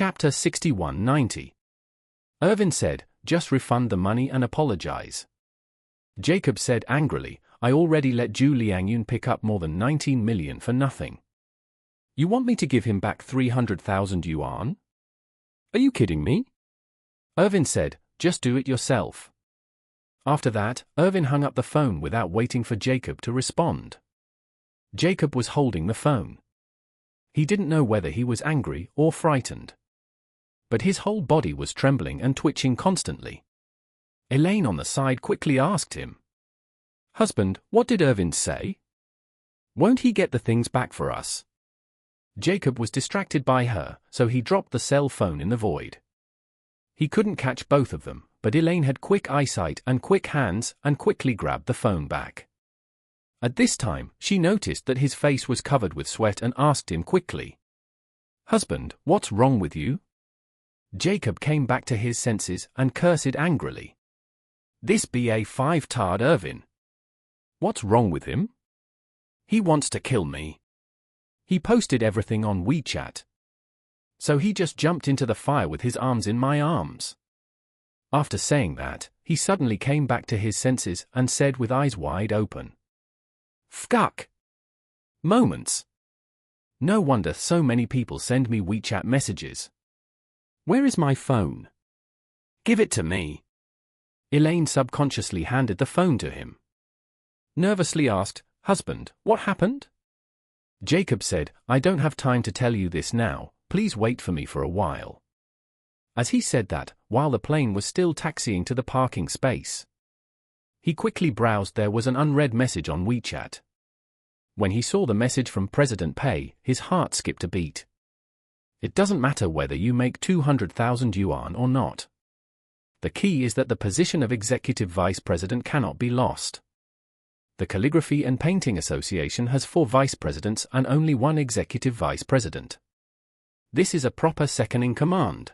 Chapter 6190. Irvin said, "Just refund the money and apologize." Jacob said angrily, "I already let Zhu Liangyun pick up more than 19 million for nothing. You want me to give him back 300,000 yuan? Are you kidding me?" Irvin said, "Just do it yourself." After that, Irvin hung up the phone without waiting for Jacob to respond. Jacob was holding the phone. He didn't know whether he was angry or frightened. But his whole body was trembling and twitching constantly. Elaine on the side quickly asked him, "Husband, what did Irvin say? Won't he get the things back for us?" Jacob was distracted by her, so he dropped the cell phone in the void. He couldn't catch both of them, but Elaine had quick eyesight and quick hands and quickly grabbed the phone back. At this time, she noticed that his face was covered with sweat and asked him quickly, "Husband, what's wrong with you?" Jacob came back to his senses and cursed angrily. "This BA5-tard Irvin. What's wrong with him? He wants to kill me. He posted everything on WeChat. So he just jumped into the fire with his arms in my arms." After saying that, he suddenly came back to his senses and said with eyes wide open, "Fuck! Moments. No wonder so many people send me WeChat messages. Where is my phone? Give it to me." Elaine subconsciously handed the phone to him. Nervously asked, "Husband, what happened?" Jacob said, "I don't have time to tell you this now, please wait for me for a while." As he said that, while the plane was still taxiing to the parking space, he quickly browsed. There was an unread message on WeChat. When he saw the message from President Pei, his heart skipped a beat. It doesn't matter whether you make 200,000 yuan or not. The key is that the position of executive vice president cannot be lost. The Calligraphy and Painting Association has 4 vice presidents and only 1 executive vice president. This is a proper second-in-command.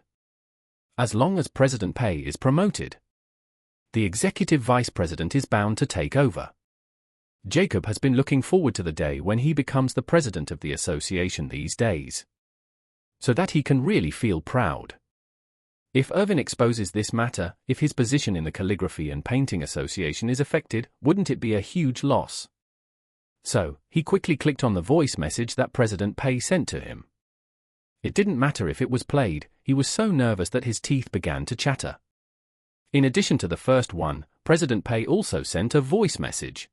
As long as President Pei is promoted, the executive vice president is bound to take over. Jacob has been looking forward to the day when he becomes the president of the association these days, so that he can really feel proud. If Irvin exposes this matter, if his position in the Calligraphy and Painting Association is affected, wouldn't it be a huge loss? So, he quickly clicked on the voice message that President Pei sent to him. It didn't matter if it was played, he was so nervous that his teeth began to chatter. In addition to the first one, President Pei also sent a voice message.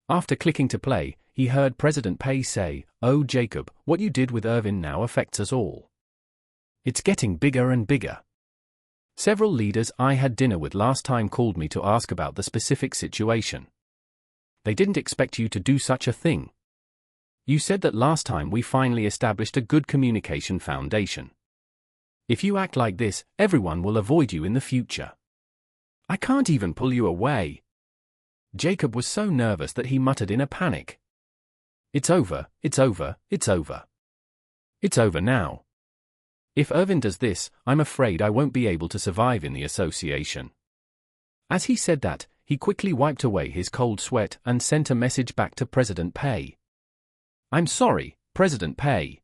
After clicking to play, he heard President Pei say, "Oh Jacob, what you did with Irvin now affects us all. It's getting bigger and bigger. Several leaders I had dinner with last time called me to ask about the specific situation. They didn't expect you to do such a thing. You said that last time we finally established a good communication foundation. If you act like this, everyone will avoid you in the future. I can't even pull you away." Jacob was so nervous that he muttered in a panic, "It's over, it's over, it's over. It's over now. If Irvin does this, I'm afraid I won't be able to survive in the association." As he said that, he quickly wiped away his cold sweat and sent a message back to President Pei. "I'm sorry, President Pei.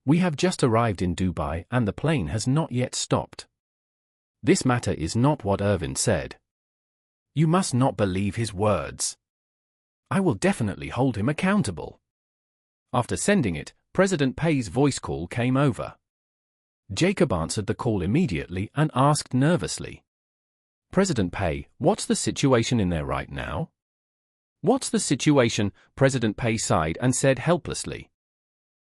We have just arrived in Dubai and the plane has not yet stopped. This matter is not what Irvin said. You must not believe his words. I will definitely hold him accountable." After sending it, President Pei's voice call came over. Jacob answered the call immediately and asked nervously, "President Pei, what's the situation in there right now?" "What's the situation?" President Pei sighed and said helplessly.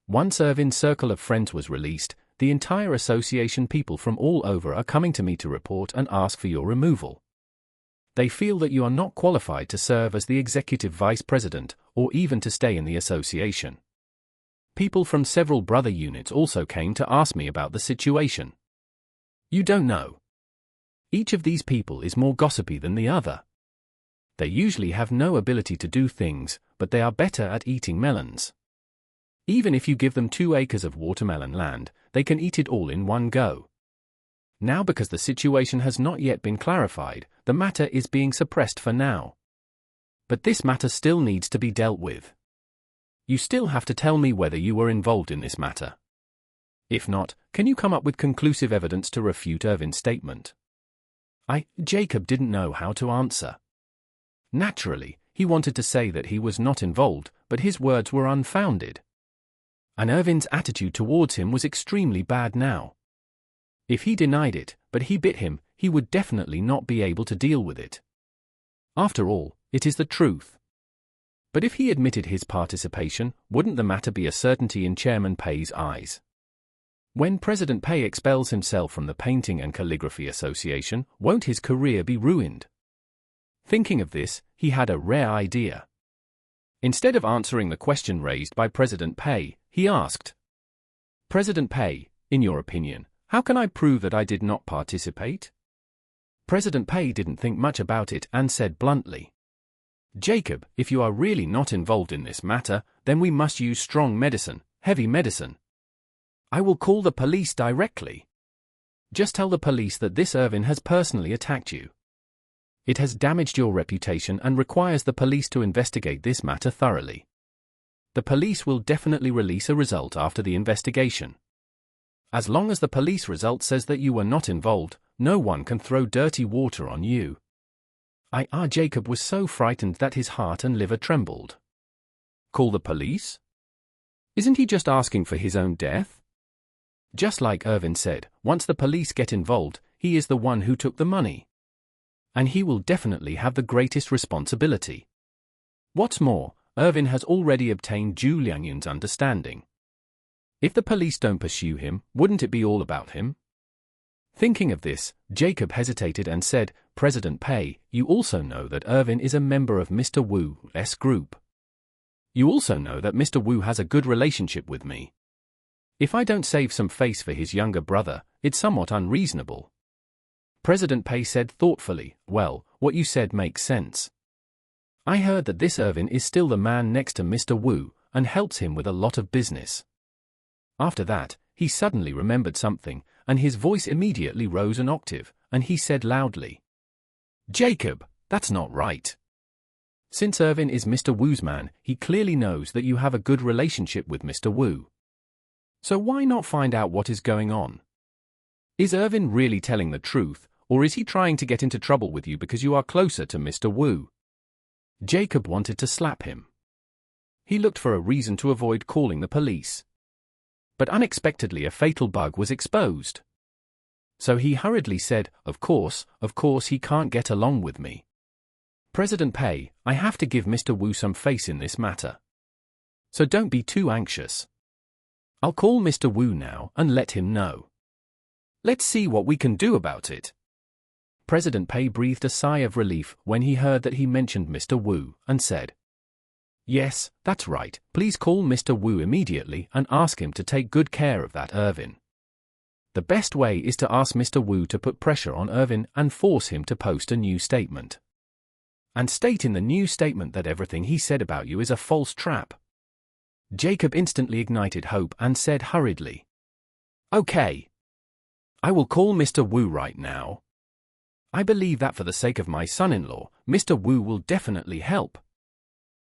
"Once Irvin's circle of friends was released, the entire association people from all over are coming to me to report and ask for your removal. They feel that you are not qualified to serve as the executive vice president or even to stay in the association. People from several brother units also came to ask me about the situation. You don't know. Each of these people is more gossipy than the other. They usually have no ability to do things, but they are better at eating melons. Even if you give them 2 acres of watermelon land, they can eat it all in one go. Now because the situation has not yet been clarified, the matter is being suppressed for now. But this matter still needs to be dealt with. You still have to tell me whether you were involved in this matter. If not, can you come up with conclusive evidence to refute Irvin's statement? Jacob didn't know how to answer. Naturally, he wanted to say that he was not involved, but his words were unfounded. And Irvin's attitude towards him was extremely bad now. If he denied it, but he bit him, he would definitely not be able to deal with it. After all, it is the truth. But if he admitted his participation, wouldn't the matter be a certainty in Chairman Pei's eyes? When President Pei expels himself from the Painting and Calligraphy Association, won't his career be ruined? Thinking of this, he had a rare idea. Instead of answering the question raised by President Pei, he asked, "President Pei, in your opinion, how can I prove that I did not participate?" President Pei didn't think much about it and said bluntly, "Jacob, if you are really not involved in this matter, then we must use strong medicine, heavy medicine. I will call the police directly. Just tell the police that this Irvin has personally attacked you. It has damaged your reputation and requires the police to investigate this matter thoroughly. The police will definitely release a result after the investigation. As long as the police result says that you were not involved, no one can throw dirty water on you." Jacob was so frightened that his heart and liver trembled. Call the police? Isn't he just asking for his own death? Just like Irvin said, once the police get involved, he is the one who took the money. And he will definitely have the greatest responsibility. What's more, Irvin has already obtained Zhu Liangyun's understanding. If the police don't pursue him, wouldn't it be all about him? Thinking of this, Jacob hesitated and said, "President Pei, you also know that Irvin is a member of Mr. Wu's group. You also know that Mr. Wu has a good relationship with me. If I don't save some face for his younger brother, it's somewhat unreasonable." President Pei said thoughtfully, "Well, what you said makes sense. I heard that this Irvin is still the man next to Mr. Wu, and helps him with a lot of business." After that, he suddenly remembered something, and his voice immediately rose an octave, and he said loudly, "Jacob, that's not right. Since Irvin is Mr. Wu's man, he clearly knows that you have a good relationship with Mr. Wu. So why not find out what is going on? Is Irvin really telling the truth, or is he trying to get into trouble with you because you are closer to Mr. Wu?" Jacob wanted to slap him. He looked for a reason to avoid calling the police. But unexpectedly a fatal bug was exposed. So he hurriedly said, of course he can't get along with me. President Pei, I have to give Mr. Wu some face in this matter. So don't be too anxious. I'll call Mr. Wu now and let him know. Let's see what we can do about it." President Pei breathed a sigh of relief when he heard that he mentioned Mr. Wu, and said, "Yes, that's right, please call Mr. Wu immediately and ask him to take good care of that Irvin. The best way is to ask Mr. Wu to put pressure on Irvin and force him to post a new statement. And state in the new statement that everything he said about you is a false trap." Jacob instantly ignited hope and said hurriedly, "Okay. I will call Mr. Wu right now. I believe that for the sake of my son-in-law, Mr. Wu will definitely help."